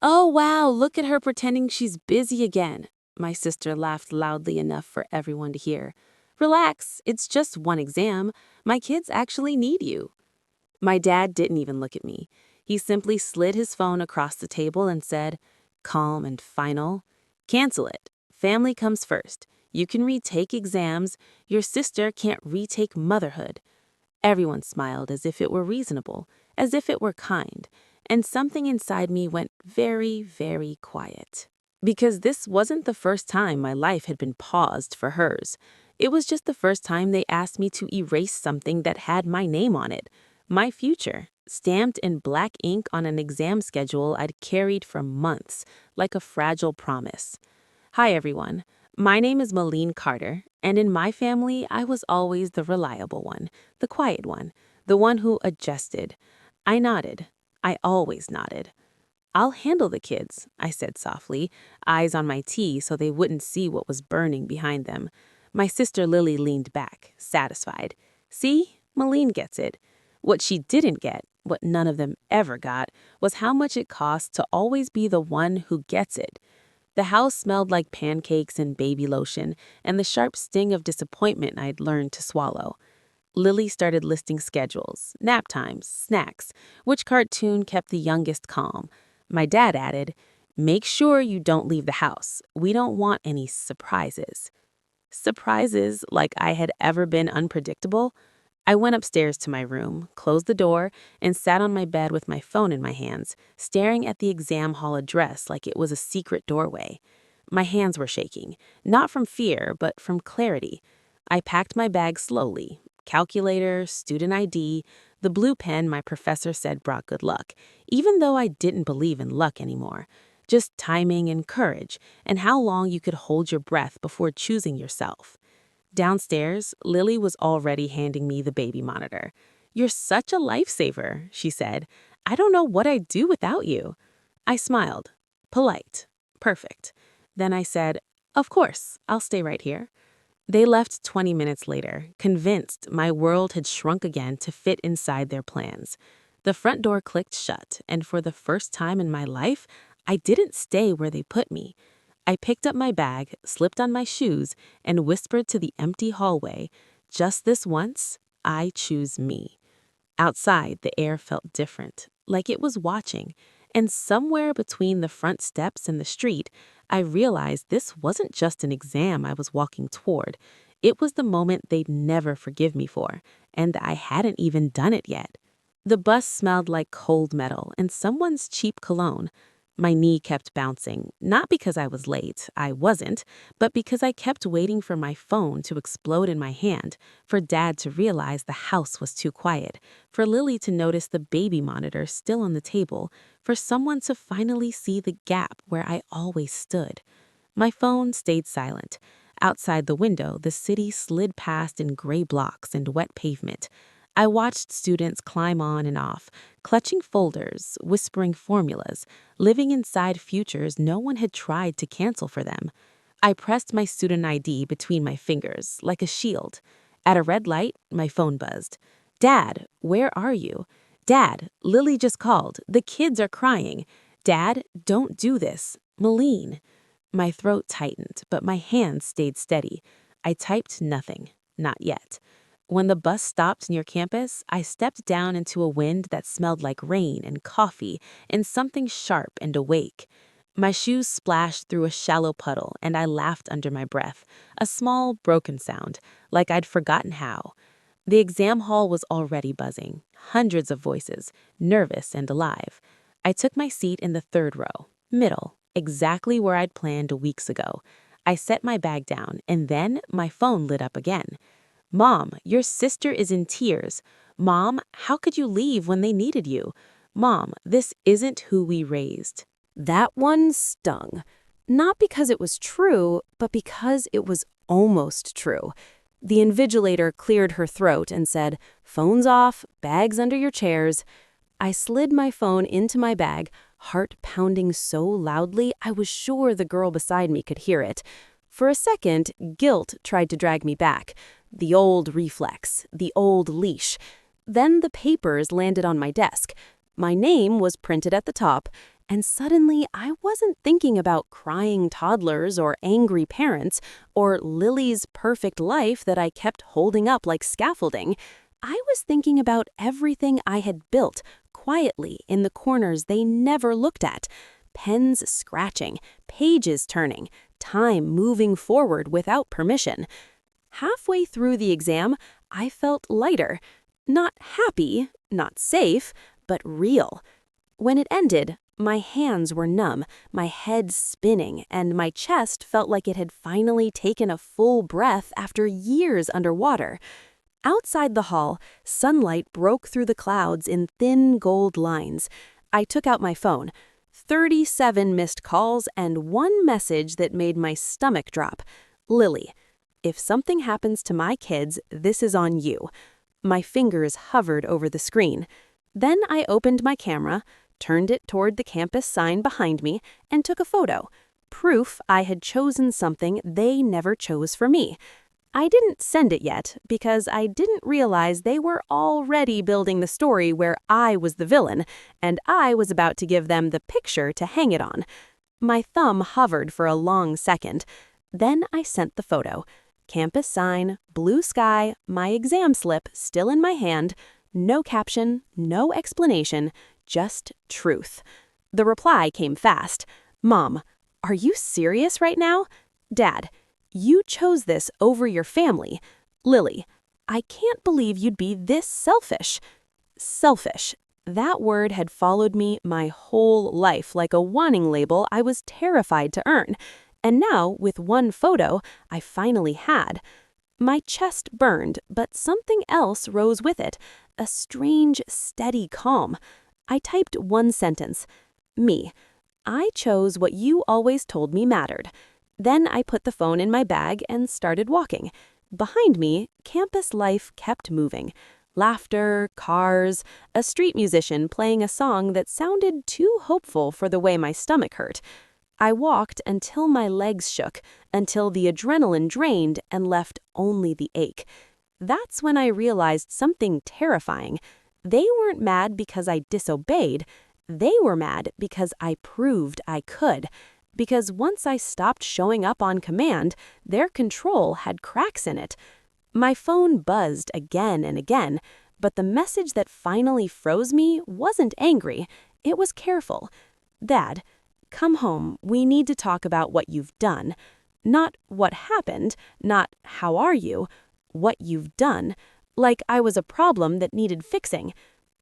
Oh, wow, look at her pretending she's busy again. My sister laughed loudly enough for everyone to hear. Relax, it's just one exam. My kids actually need you. My dad didn't even look at me. He simply slid his phone across the table and said, calm and final, cancel it. Family comes first. You can retake exams. Your sister can't retake motherhood. Everyone smiled as if it were reasonable, as if it were kind, and something inside me went very, very quiet. Because this wasn't the first time my life had been paused for hers. It was just the first time they asked me to erase something that had my name on it, my future, stamped in black ink on an exam schedule I'd carried for months, like a fragile promise. Hi, everyone. My name is Malene Carter, and in my family, I was always the reliable one, the quiet one, the one who adjusted. I nodded. I always nodded. I'll handle the kids, I said softly, eyes on my tea so they wouldn't see what was burning behind them. My sister Lily leaned back, satisfied. See, Malene gets it. What she didn't get, what none of them ever got, was how much it costs to always be the one who gets it. The house smelled like pancakes and baby lotion, and the sharp sting of disappointment I'd learned to swallow. Lily started listing schedules, nap times, snacks, which cartoon kept the youngest calm. My dad added, make sure you don't leave the house. We don't want any surprises. Surprises like I had ever been unpredictable? I went upstairs to my room, closed the door, and sat on my bed with my phone in my hands, staring at the exam hall address like it was a secret doorway. My hands were shaking, not from fear, but from clarity. I packed my bag slowly. Calculator, student ID, the blue pen my professor said brought good luck, even though I didn't believe in luck anymore. Just timing and courage, and how long you could hold your breath before choosing yourself. Downstairs, Lily was already handing me the baby monitor. You're such a lifesaver, she said. I don't know what I'd do without you. I smiled. Polite. Perfect. Then I said, of course, I'll stay right here. They left 20 minutes later, convinced my world had shrunk again to fit inside their plans. The front door clicked shut, and for the first time in my life, I didn't stay where they put me. I picked up my bag, slipped on my shoes, and whispered to the empty hallway, just this once, I choose me. Outside, the air felt different, like it was watching, and somewhere between the front steps and the street, I realized this wasn't just an exam I was walking toward. It was the moment they'd never forgive me for, and I hadn't even done it yet. The bus smelled like cold metal and someone's cheap cologne. My knee kept bouncing, not because I was late, I wasn't, but because I kept waiting for my phone to explode in my hand, for Dad to realize the house was too quiet, for Lily to notice the baby monitor still on the table, for someone to finally see the gap where I always stood. My phone stayed silent. Outside the window, the city slid past in gray blocks and wet pavement. I watched students climb on and off, clutching folders, whispering formulas, living inside futures no one had tried to cancel for them. I pressed my student ID between my fingers, like a shield. At a red light, my phone buzzed. Dad, where are you? Dad, Lily just called. The kids are crying. Dad, don't do this. Malene. My throat tightened, but my hands stayed steady. I typed nothing. Not yet. When the bus stopped near campus, I stepped down into a wind that smelled like rain and coffee and something sharp and awake. My shoes splashed through a shallow puddle, and I laughed under my breath, a small, broken sound, like I'd forgotten how. The exam hall was already buzzing, hundreds of voices, nervous and alive. I took my seat in the third row, middle, exactly where I'd planned weeks ago. I set my bag down, and then my phone lit up again. Mom, your sister is in tears. Mom, how could you leave when they needed you? Mom, this isn't who we raised. That one stung. Not because it was true, but because it was almost true. The invigilator cleared her throat and said, "Phones off, bags under your chairs." I slid my phone into my bag, heart pounding so loudly I was sure the girl beside me could hear it. For a second, guilt tried to drag me back. The old reflex, the old leash. Then the papers landed on my desk. My name was printed at the top, and suddenly I wasn't thinking about crying toddlers or angry parents or Lily's perfect life that I kept holding up like scaffolding. I was thinking about everything I had built quietly in the corners they never looked at. Pens scratching, pages turning, time moving forward without permission. Halfway through the exam, I felt lighter. Not happy, not safe, but real. When it ended, my hands were numb, my head spinning, and my chest felt like it had finally taken a full breath after years underwater. Outside the hall, sunlight broke through the clouds in thin gold lines. I took out my phone. 37 missed calls and one message that made my stomach drop. Lily, if something happens to my kids, this is on you. My fingers hovered over the screen. Then I opened my camera, turned it toward the campus sign behind me, and took a photo. Proof I had chosen something they never chose for me. I didn't send it yet because I didn't realize they were already building the story where I was the villain, and I was about to give them the picture to hang it on. My thumb hovered for a long second. Then I sent the photo. Campus sign, blue sky, my exam slip still in my hand, no caption, no explanation, just truth. The reply came fast. Mom, are you serious right now? Dad, you chose this over your family. Lily, I can't believe you'd be this selfish. Selfish. That word had followed me my whole life like a warning label I was terrified to earn. And now, with one photo, I finally had. My chest burned, but something else rose with it. A strange, steady calm. I typed one sentence. Me. I chose what you always told me mattered. Then I put the phone in my bag and started walking. Behind me, campus life kept moving. Laughter, cars, a street musician playing a song that sounded too hopeful for the way my stomach hurt. I walked until my legs shook, until the adrenaline drained and left only the ache. That's when I realized something terrifying. They weren't mad because I disobeyed. They were mad because I proved I could. Because once I stopped showing up on command, their control had cracks in it. My phone buzzed again and again, but the message that finally froze me wasn't angry. It was careful. Dad, come home. We need to talk about what you've done. Not what happened, not how are you, what you've done. Like I was a problem that needed fixing.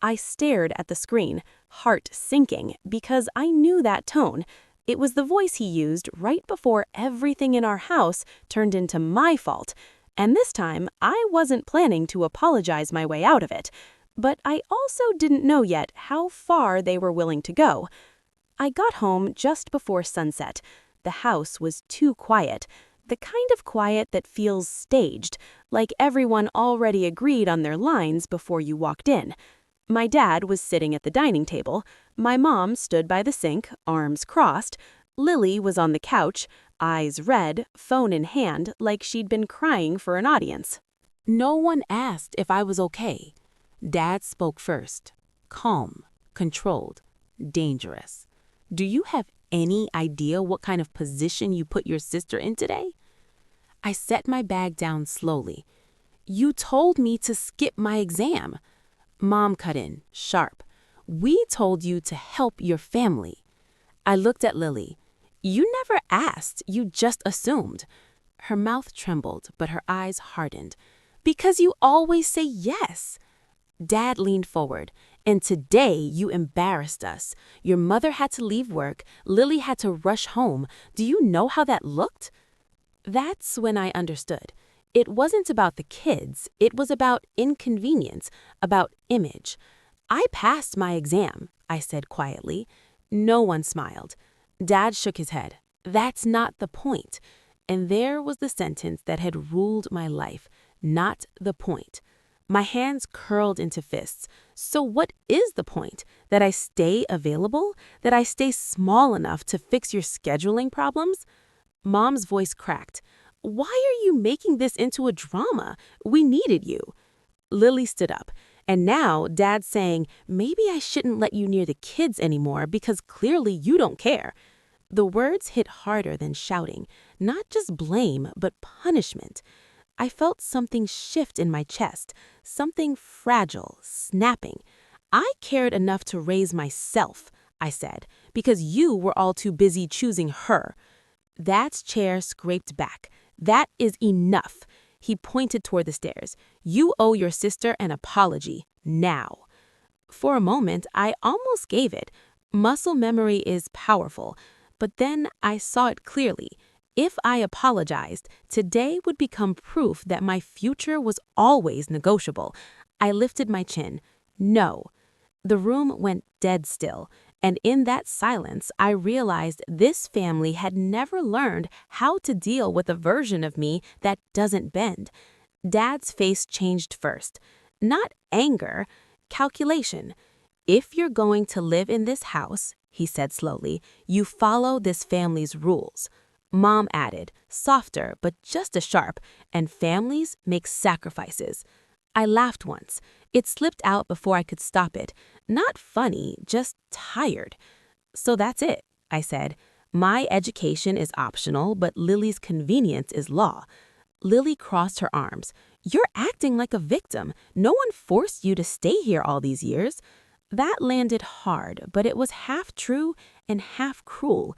I stared at the screen, heart sinking, because I knew that tone. It was the voice he used right before everything in our house turned into my fault. And this time, I wasn't planning to apologize my way out of it. But I also didn't know yet how far they were willing to go. I got home just before sunset. The house was too quiet. The kind of quiet that feels staged, like everyone already agreed on their lines before you walked in. My dad was sitting at the dining table. My mom stood by the sink, arms crossed. Lily was on the couch, eyes red, phone in hand, like she'd been crying for an audience. No one asked if I was okay. Dad spoke first. Calm, controlled, dangerous. Do you have any idea what kind of position you put your sister in today? I set my bag down slowly. You told me to skip my exam. Mom cut in, sharp. We told you to help your family. I looked at Lily. You never asked, you just assumed. Her mouth trembled, but her eyes hardened. Because you always say yes. Dad leaned forward. And today you embarrassed us. Your mother had to leave work. Lily had to rush home. Do you know how that looked? That's when I understood. It wasn't about the kids. It was about inconvenience, about image. I passed my exam, I said quietly. No one smiled. Dad shook his head. That's not the point. And there was the sentence that had ruled my life. Not the point. My hands curled into fists. So what is the point? That I stay available? That I stay small enough to fix your scheduling problems? Mom's voice cracked. Why are you making this into a drama? We needed you. Lily stood up. And now Dad's saying, maybe I shouldn't let you near the kids anymore because clearly you don't care. The words hit harder than shouting, not just blame, but punishment. I felt something shift in my chest, something fragile, snapping. I cared enough to raise myself, I said, because you were all too busy choosing her. Dad's chair scraped back. That is enough. He pointed toward the stairs. You owe your sister an apology, now. For a moment, I almost gave it. Muscle memory is powerful. But then I saw it clearly. If I apologized, today would become proof that my future was always negotiable. I lifted my chin. No. The room went dead still, and in that silence, I realized this family had never learned how to deal with a version of me that doesn't bend. Dad's face changed first. Not anger, calculation. If you're going to live in this house, he said slowly, you follow this family's rules. Mom added, softer but just as sharp, and families make sacrifices. I laughed once. It slipped out before I could stop it. Not funny, just tired. So that's it, I said. My education is optional, but Lily's convenience is law. Lily crossed her arms. You're acting like a victim. No one forced you to stay here all these years. That landed hard, but it was half true and half cruel.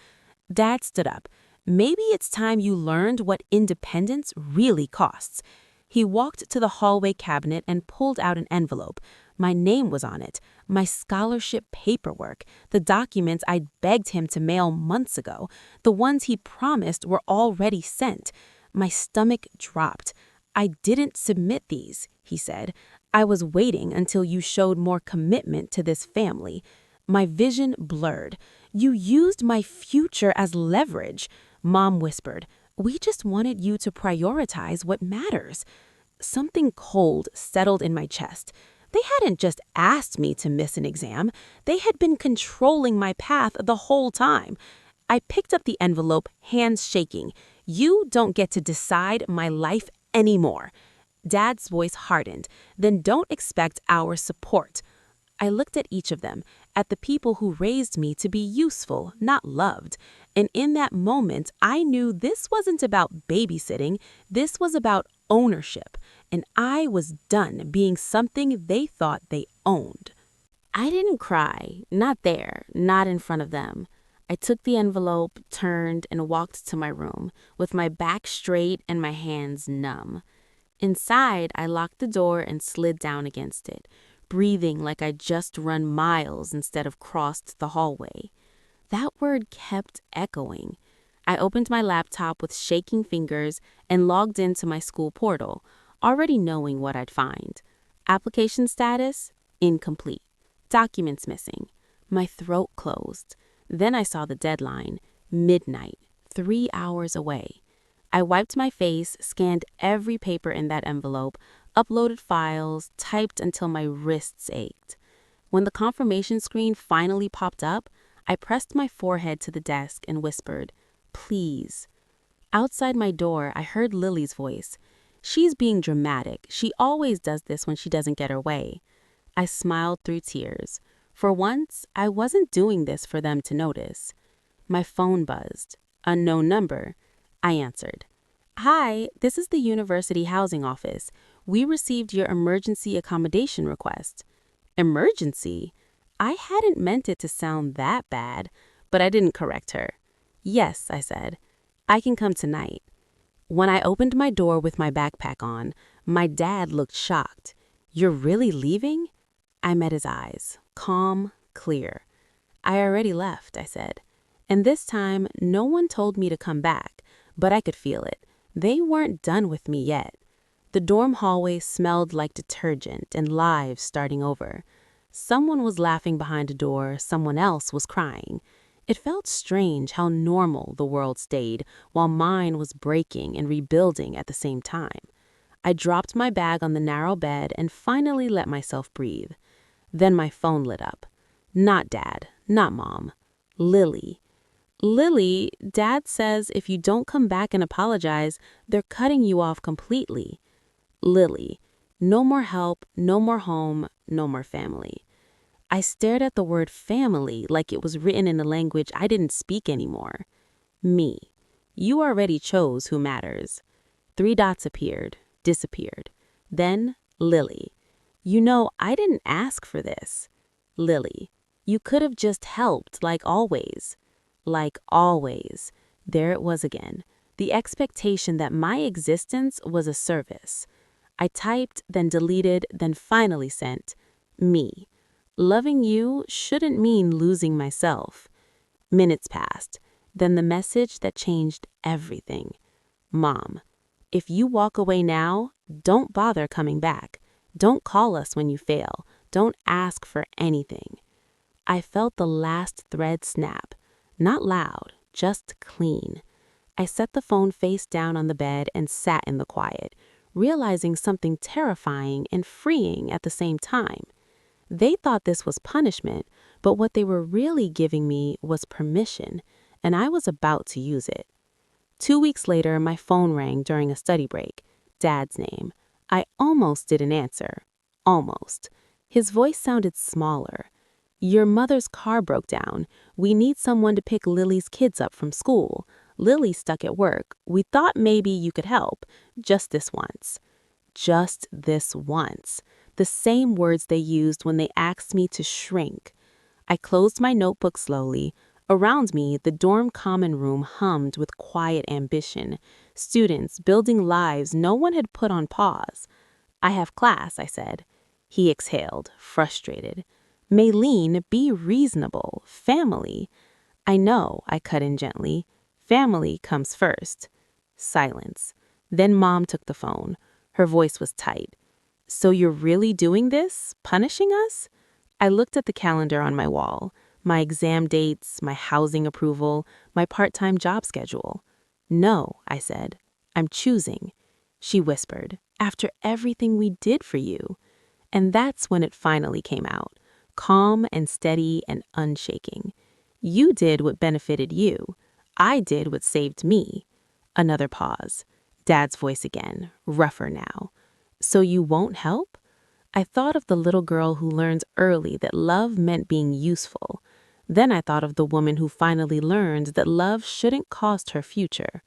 Dad stood up. Maybe it's time you learned what independence really costs. He walked to the hallway cabinet and pulled out an envelope. My name was on it, my scholarship paperwork, the documents I'd begged him to mail months ago, the ones he promised were already sent. My stomach dropped. I didn't submit these, he said. I was waiting until you showed more commitment to this family. My vision blurred. You used my future as leverage. Mom whispered, we just wanted you to prioritize what matters. Something cold settled in my chest. They hadn't just asked me to miss an exam. They had been controlling my path the whole time. I picked up the envelope, hands shaking. You don't get to decide my life anymore. Dad's voice hardened. Then don't expect our support. I looked at each of them, at the people who raised me to be useful, not loved. And in that moment, I knew this wasn't about babysitting. This was about ownership. And I was done being something they thought they owned. I didn't cry, not there, not in front of them. I took the envelope, turned, and walked to my room, with my back straight and my hands numb. Inside, I locked the door and slid down against it, breathing like I'd just run miles instead of crossed the hallway. That word kept echoing. I opened my laptop with shaking fingers and logged into my school portal, already knowing what I'd find. Application status? Incomplete. Documents missing. My throat closed. Then I saw the deadline. Midnight. 3 hours away. I wiped my face, scanned every paper in that envelope, uploaded files, typed until my wrists ached. When the confirmation screen finally popped up, I pressed my forehead to the desk and whispered, please. Outside my door, I heard Lily's voice. She's being dramatic. She always does this when she doesn't get her way. I smiled through tears. For once, I wasn't doing this for them to notice. My phone buzzed. Unknown number. I answered. Hi, this is the University Housing Office. We received your emergency accommodation request. Emergency? I hadn't meant it to sound that bad, but I didn't correct her. Yes, I said. I can come tonight. When I opened my door with my backpack on, my dad looked shocked. You're really leaving? I met his eyes, calm, clear. I already left, I said. And this time, no one told me to come back, but I could feel it. They weren't done with me yet. The dorm hallway smelled like detergent and lives starting over. Someone was laughing behind a door, someone else was crying. It felt strange how normal the world stayed while mine was breaking and rebuilding at the same time. I dropped my bag on the narrow bed and finally let myself breathe. Then my phone lit up. Not Dad, not Mom. Lily. Lily, Dad says if you don't come back and apologize, they're cutting you off completely. Lily. No more help, no more home, no more family. I stared at the word family like it was written in a language I didn't speak anymore. Me. You already chose who matters. 3 dots appeared, disappeared. Then, Lily. You know, I didn't ask for this. Lily. You could have just helped, like always. Like always. There it was again. The expectation that my existence was a service. I typed, then deleted, then finally sent. Me. Loving you shouldn't mean losing myself. Minutes passed. Then the message that changed everything. Mom, if you walk away now, don't bother coming back. Don't call us when you fail. Don't ask for anything. I felt the last thread snap. Not loud, just clean. I set the phone face down on the bed and sat in the quiet, realizing something terrifying and freeing at the same time. They thought this was punishment, but what they were really giving me was permission, and I was about to use it. 2 weeks later, my phone rang during a study break. Dad's name. I almost didn't answer. Almost. His voice sounded smaller. Your mother's car broke down. We need someone to pick Lily's kids up from school. Lily's stuck at work. We thought maybe you could help. Just this once. Just this once. The same words they used when they asked me to shrink. I closed my notebook slowly. Around me, the dorm common room hummed with quiet ambition. Students building lives no one had put on pause. I have class, I said. He exhaled, frustrated. Maylene, be reasonable. Family. I know, I cut in gently. Family comes first. Silence. Then Mom took the phone. Her voice was tight. So you're really doing this? Punishing us? I looked at the calendar on my wall. My exam dates, my housing approval, my part-time job schedule. No, I said. I'm choosing. She whispered, after everything we did for you. And that's when it finally came out. Calm and steady and unshaking. You did what benefited you. I did what saved me. Another pause. Dad's voice again, rougher now. So you won't help? I thought of the little girl who learns early that love meant being useful. Then I thought of the woman who finally learned that love shouldn't cost her future.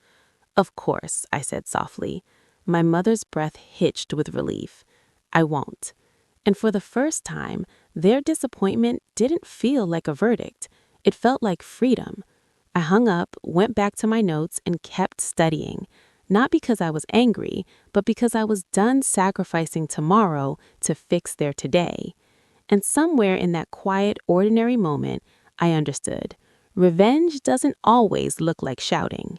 Of course, I said softly. My mother's breath hitched with relief. I won't. And for the first time, their disappointment didn't feel like a verdict. It felt like freedom. I hung up, went back to my notes, and kept studying. Not because I was angry, but because I was done sacrificing tomorrow to fix their today. And somewhere in that quiet, ordinary moment, I understood. Revenge doesn't always look like shouting.